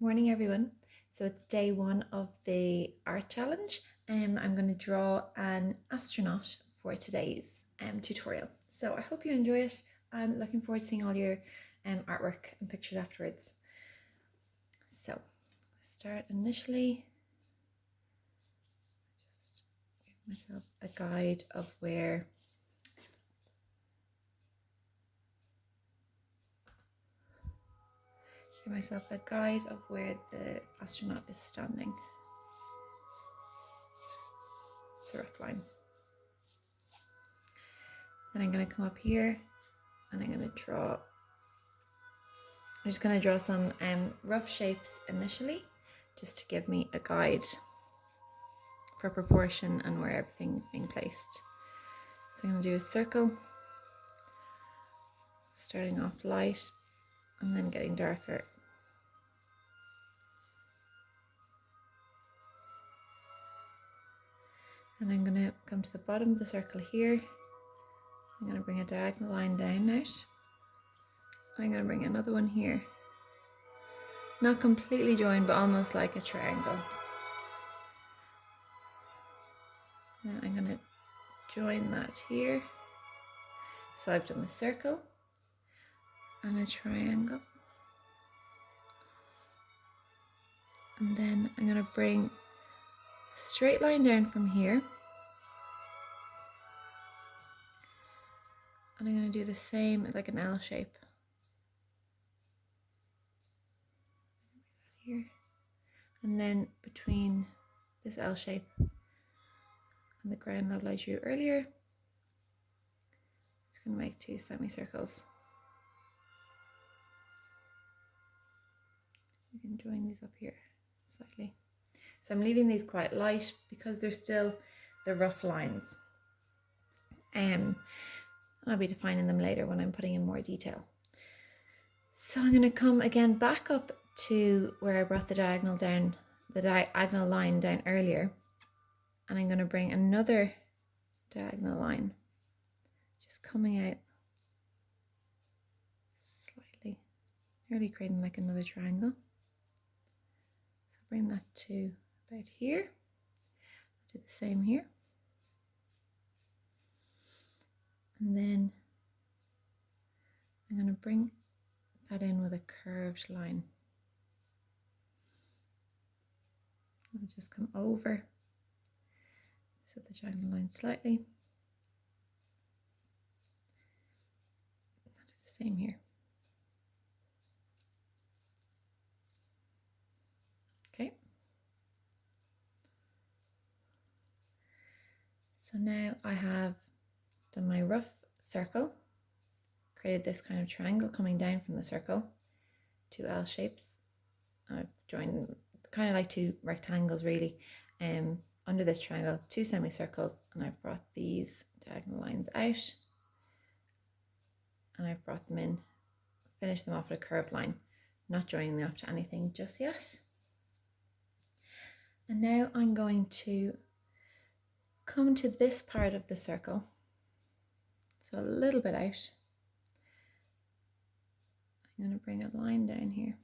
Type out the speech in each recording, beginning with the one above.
Morning everyone. So it's day one of the art challenge and I'm going to draw an astronaut for today's tutorial. So I hope you enjoy it. I'm looking forward to seeing all your artwork and pictures afterwards. So start initially, just give myself a guide of where the astronaut is standing. It's a rough line. Then I'm going to come up here and I'm going to draw. I'm just going to draw some rough shapes initially, just to give me a guide for proportion and where everything's being placed. So I'm going to do a circle, starting off light and then getting darker. And I'm going to come to the bottom of the circle here. I'm going to bring a diagonal line down out. I'm going to bring another one here. Not completely joined, but almost like a triangle. Then I'm going to join that here. So I've done the circle and a triangle. And then I'm going to bring a straight line down from here. And I'm going to do the same as like an L shape. Here. And then between this L shape and the ground level I drew earlier, I'm just going to make two semicircles. You can join these up here slightly. So I'm leaving these quite light because they're still the rough lines. And I'll be defining them later when I'm putting in more detail. So I'm going to come again back up to where I brought the diagonal line down earlier, and I'm going to bring another diagonal line just coming out slightly, nearly creating like another triangle. So bring that to about here. I'll do the same here. And then I'm going to bring that in with a curved line. I'll just come over, set the diagonal line slightly. I'll do the same here. Okay. So now I have done my rough circle, created this kind of triangle coming down from the circle, two L shapes. I've joined kind of like two rectangles really, under this triangle, two semicircles, and I've brought these diagonal lines out and I've brought them in, finished them off with a curved line, not joining them up to anything just yet. And now I'm going to come to this part of the circle, so a little bit out. I'm going to bring a line down here.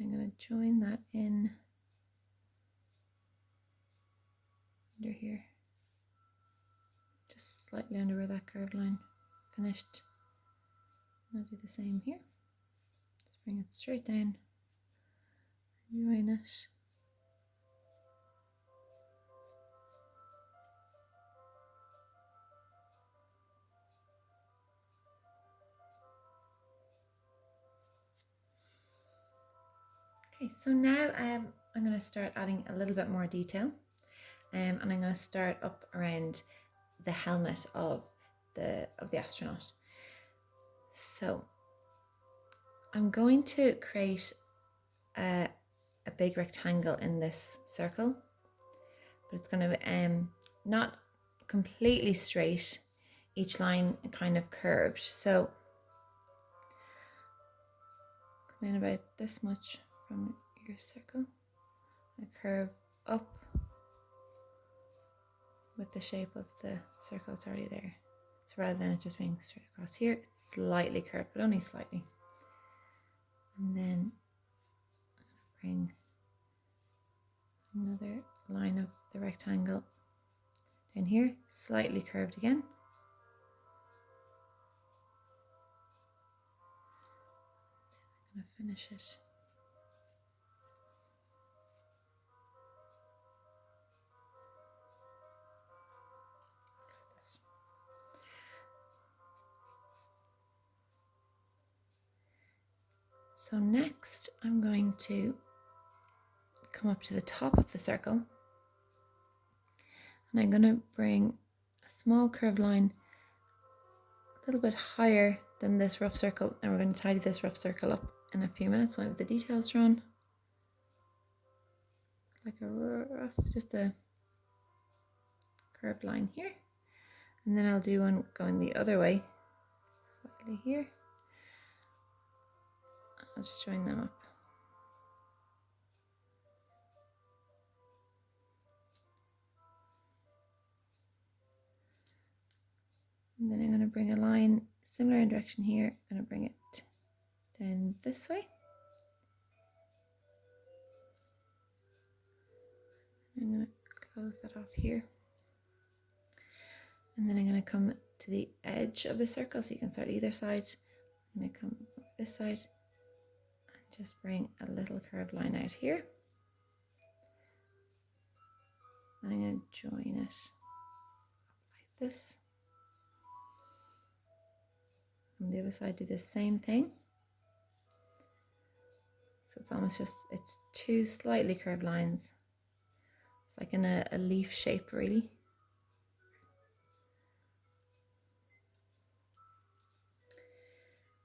I'm going to join that in under here, just slightly under where that curved line finished. And I'll do the same here. Just bring it straight down and join it. Okay, so now I'm going to start adding a little bit more detail, and I'm going to start up around the helmet of the astronaut. So I'm going to create a big rectangle in this circle, but it's going to not completely straight, each line kind of curved. So come in about this much from your circle, and curve up with the shape of the circle that's already there. So rather than it just being straight across here, it's slightly curved, but only slightly. And then bring another line of the rectangle down here, slightly curved again. I'm going to finish it. So next I'm going to come up to the top of the circle, and I'm going to bring a small curved line a little bit higher than this rough circle, and we're going to tidy this rough circle up in a few minutes when we have the details drawn. Like a rough, just a curved line here, and then I'll do one going the other way, slightly here. I'll just join them up. And then I'm going to bring a line similar in direction here. I'm going to bring it down this way. I'm going to close that off here. And then I'm going to come to the edge of the circle, so you can start either side. I'm going to come this side and just bring a little curved line out here. And I'm going to join it like this. On the other side, do the same thing. So it's almost just, it's two slightly curved lines. It's like in a leaf shape, really.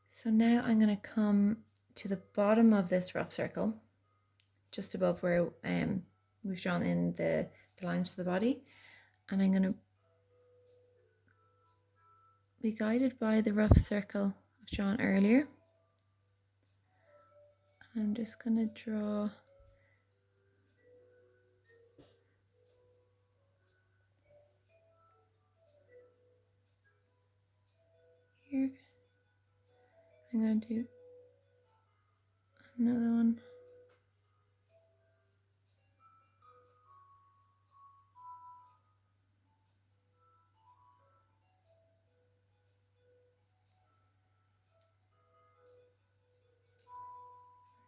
So now I'm going to come to the bottom of this rough circle, just above where we've drawn in the lines for the body, and I'm going to be guided by the rough circle I've drawn earlier. I'm just going to draw here. I'm going to do another one.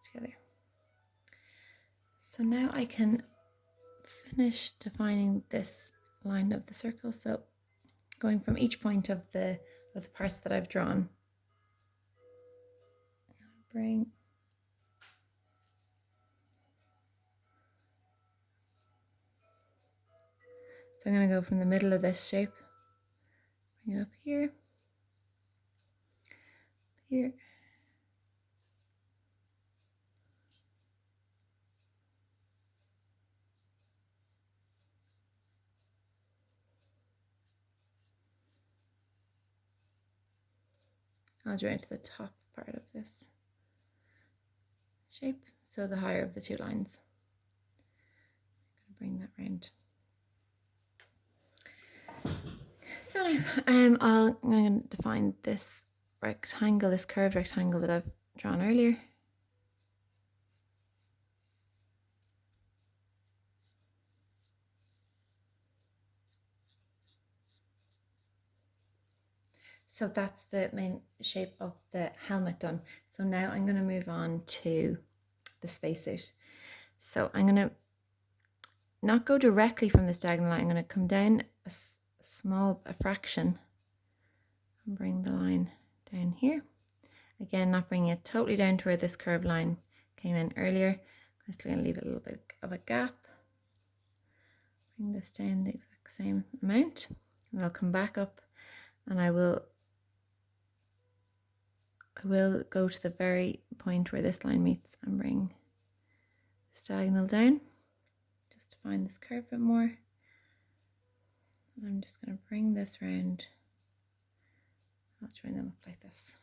Together. So now I can finish defining this line of the circle. So going from each point of the parts that I've drawn, bring so I'm going to go from the middle of this shape, bring it up here, here. I'll join to the top part of this shape, so the higher of the two lines. I'm going to bring that round. So now I'm going to define this rectangle, this curved rectangle that I've drawn earlier. So that's the main shape of the helmet done. So now I'm going to move on to the spacesuit. So I'm going to not go directly from this diagonal line. I'm going to come down a fraction and bring the line down here. Again, not bringing it totally down to where this curved line came in earlier. I'm just going to leave a little bit of a gap. Bring this down the exact same amount, and I'll come back up, and I will go to the very point where this line meets and bring this diagonal down just to find this curve a bit more. And I'm just going to bring this round. I'll join them up like this.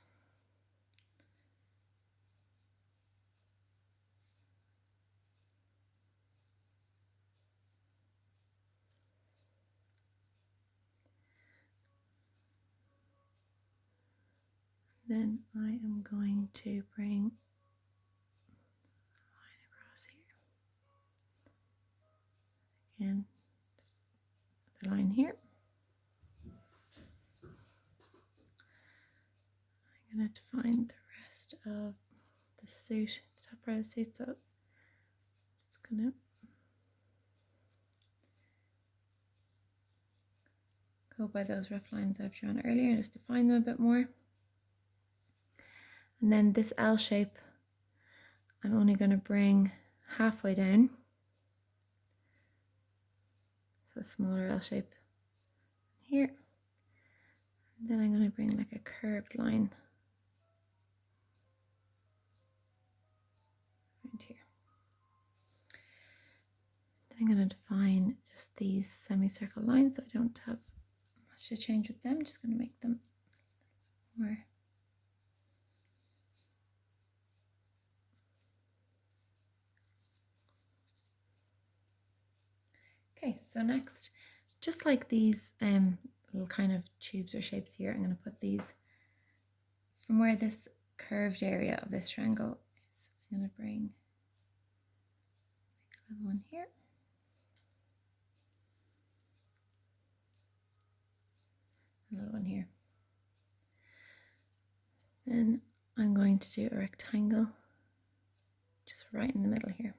then I am going to bring a line across here. Again, the line here. I'm going to define the rest of the suit, the top part of the suit. So it's going to go by those rough lines I've drawn earlier and just define them a bit more. And then this L shape, I'm only going to bring halfway down. So a smaller L shape here. And then I'm going to bring like a curved line around here. Then I'm going to define just these semicircle lines so I don't have much to change with them. I'm just going to make them more okay. So next, just like these little kind of tubes or shapes here, I'm going to put these from where this curved area of this triangle is. I'm going to bring another one here. Another one here. Then I'm going to do a rectangle just right in the middle here.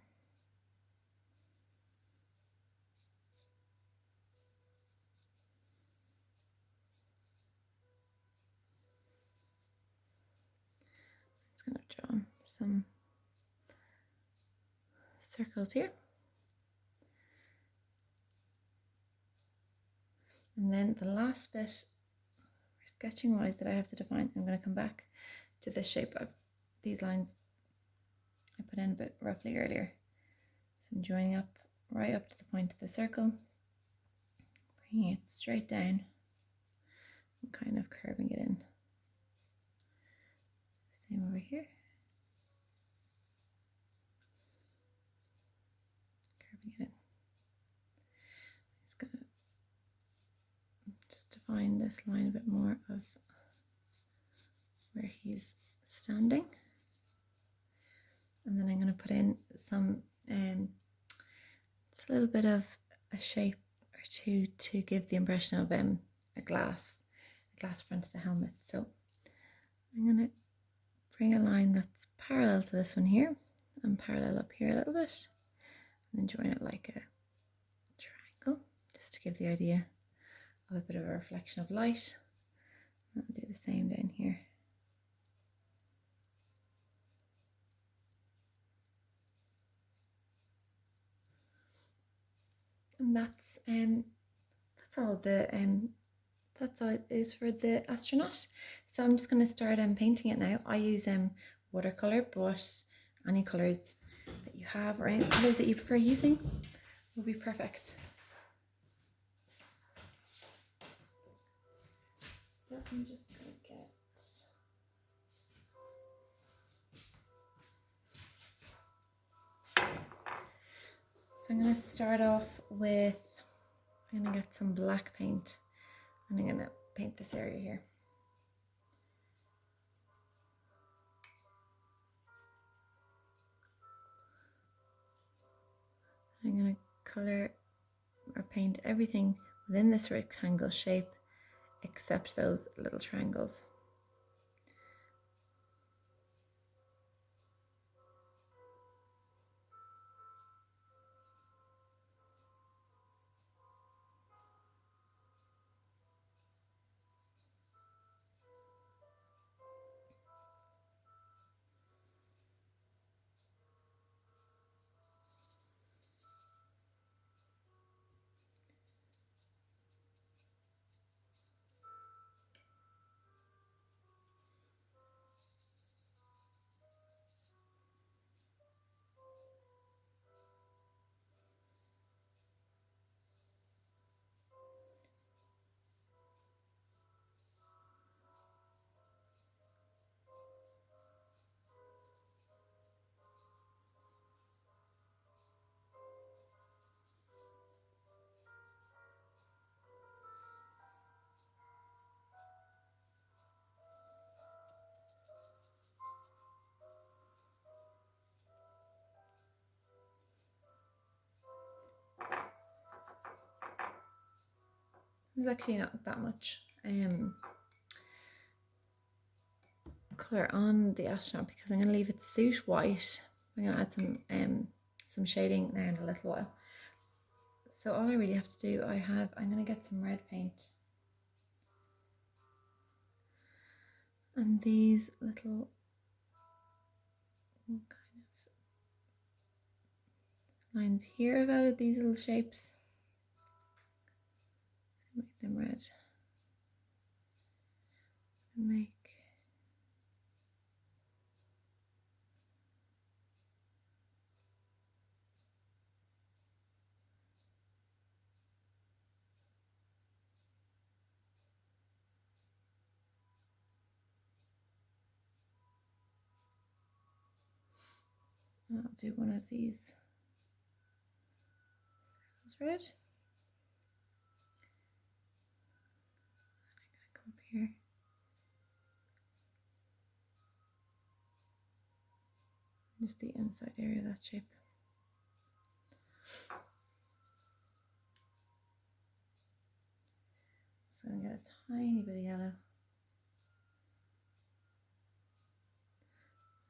I'm just going to draw some circles here. And then the last bit, sketching wise, that I have to define, I'm going to come back to this shape of these lines I put in a bit roughly earlier. So I'm joining up right up to the point of the circle, bringing it straight down and kind of curving it in. Same over here. Curving it in. Just going to define this line a bit more of where he's standing. And then I'm going to put in some, it's a little bit of a shape or two to give the impression of a glass front of the helmet. So I'm going to bring a line that's parallel to this one here and parallel up here a little bit, and then join it like a triangle, just to give the idea of a bit of a reflection of light. I'll do the same down here. And that's all it is for the astronaut. So I'm just going to start painting it now. I use watercolor, but any colors that you have or any colors that you prefer using will be perfect. So I'm just going to get So I'm going to start off with, I'm going to get some black paint and I'm going to paint this area here. I'm going to color or paint everything within this rectangle shape except those little triangles. There's actually not that much colour on the astronaut because I'm going to leave its suit white. I'm going to add some shading now in a little while. So all I really have to do, I'm going to get some red paint. And these little kind of lines here have added these little shapes. Make them red. And I'll do one of these circles red. I'm going to come up here. Just the inside area of that shape. So I'm going to get a tiny bit of yellow.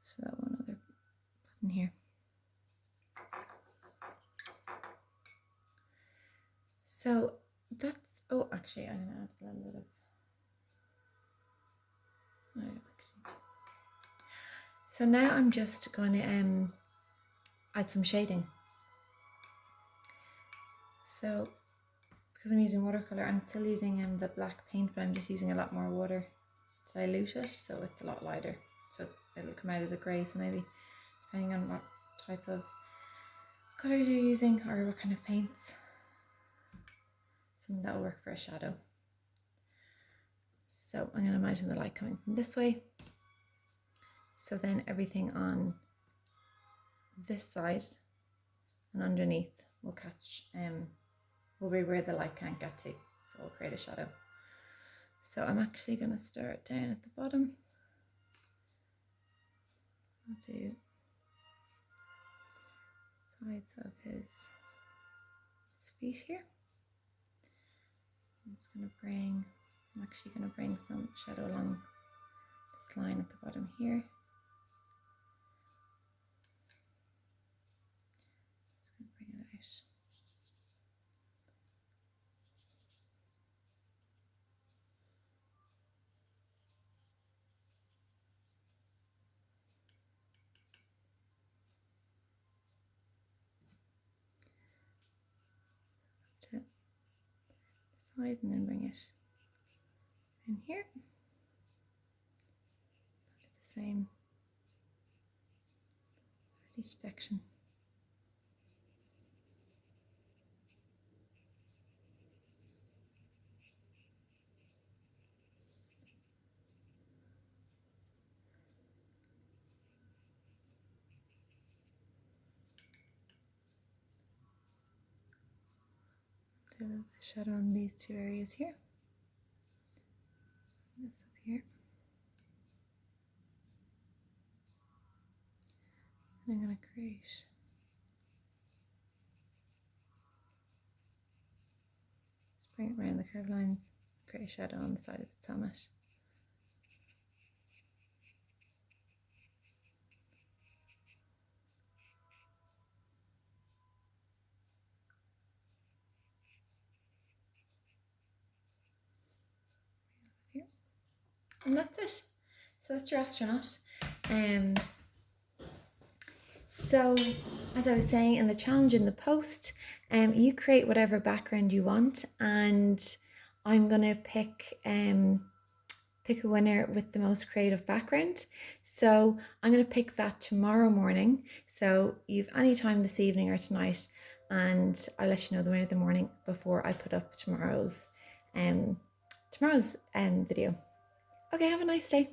So that one other button here. So that's, oh, actually I'm going to add a little bit of, no, actually. So now I'm just going to add some shading. So because I'm using watercolor, I'm still using the black paint, but I'm just using a lot more water to dilute it, so it's a lot lighter. So it'll come out as a grey, so maybe depending on what type of colours you're using or what kind of paints, something that will work for a shadow. So I'm going to imagine the light coming from this way. So then everything on this side and underneath will catch, will be where the light can't get to, so it'll create a shadow. So I'm actually going to start down at the bottom. I'll do sides of his feet here. I'm actually going to bring some shadow along this line at the bottom here. Just going to bring it out. To the side and then bring it in here. Do the same at each section. Do a little bit of shadow on these two areas here. This up here. And I'm going to create just bring it around the curved lines, create a shadow on the side of its helmet. Here. And that's it. So that's your astronaut. So as I was saying in the challenge in the post, you create whatever background you want, and I'm gonna pick a winner with the most creative background. So I'm gonna pick that tomorrow morning. So you've any time this evening or tonight, and I'll let you know the winner of the morning before I put up tomorrow's video. Okay, have a nice day.